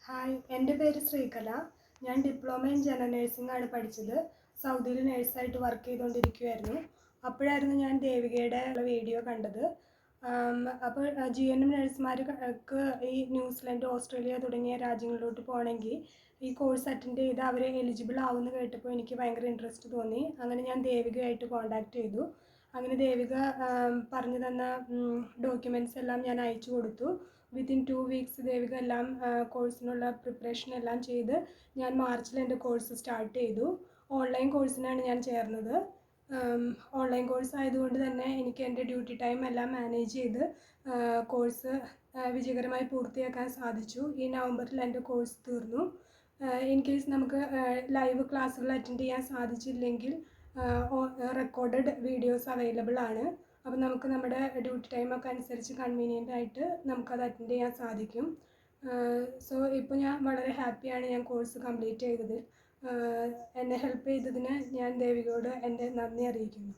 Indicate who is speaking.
Speaker 1: Hi, എൻ്റെ പേര് ശ്രീകല. ഞാൻ ഡിപ്ലോമ ഇൻ ജനറൽ നഴ്സിംഗ് ആണ് പഠിച്ചത്. സൗദിയിൽ നഴ്സായിട്ട് വർക്ക് ചെയ്തുകൊണ്ടിരിക്കുകയായിരുന്നു. അപ്പോഴായിരുന്നു ഞാൻ ദേവികയുടെ വീഡിയോ കണ്ടത്. അപ്പോൾ GNM നഴ്സുമാർക്ക് ഈ ന്യൂസിലൻഡ്, ഓസ്ട്രേലിയ തുടങ്ങിയ രാജ്യങ്ങളിലോട്ട് പോകണമെങ്കിൽ ഈ കോഴ്സ് അറ്റൻഡ് ചെയ്ത് അവർ എലിജിബിൾ ആവുമെന്ന് കേട്ടപ്പോൾ എനിക്ക് ഭയങ്കര ഇൻട്രസ്റ്റ് തോന്നി. അങ്ങനെ ഞാൻ ദേവികയായിട്ട് കോൺടാക്റ്റ് ചെയ്തു. അങ്ങനെ ദേവിക പറഞ്ഞു തന്ന ഡോക്യുമെൻറ്റ്സ് എല്ലാം ഞാൻ അയച്ചു കൊടുത്തു. വിത്തിൻ 2 വീക്സ് ദേവിക എല്ലാം കോഴ്സിനുള്ള പ്രിപ്പറേഷൻ എല്ലാം ചെയ്ത് ഞാൻ മാർച്ചിൽ എൻ്റെ കോഴ്സ് സ്റ്റാർട്ട് ചെയ്തു. ഓൺലൈൻ കോഴ്സിനാണ് ഞാൻ ചേർന്നത്. ഓൺലൈൻ കോഴ്സ് ആയതുകൊണ്ട് തന്നെ എനിക്ക് എൻ്റെ ഡ്യൂട്ടി ടൈം എല്ലാം മാനേജ് ചെയ്ത് കോഴ്സ് വിജയകരമായി പൂർത്തിയാക്കാൻ സാധിച്ചു. ഈ നവംബറിൽ എൻ്റെ കോഴ്സ് തീർന്നു. ഇൻ കേസ് നമുക്ക് ലൈവ് ക്ലാസ്സുകൾ അറ്റൻഡ് ചെയ്യാൻ സാധിച്ചില്ലെങ്കിൽ റെക്കോർഡഡ് വീഡിയോസ് അവൈലബിൾ ആണ്. അപ്പോൾ നമുക്ക് നമ്മുടെ ഡ്യൂട്ടി ടൈമൊക്കെ അനുസരിച്ച് കൺവീനിയൻ്റ് ആയിട്ട് നമുക്കത് അറ്റൻഡ് ചെയ്യാൻ സാധിക്കും. സോ ഇപ്പോൾ ഞാൻ വളരെ ഹാപ്പിയാണ് ഞാൻ കോഴ്സ് കംപ്ലീറ്റ് ചെയ്തതിൽ. എന്നെ ഹെൽപ്പ് ചെയ്തതിന് ഞാൻ ദേവികയോട് എൻ്റെ നന്ദി അറിയിക്കുന്നു.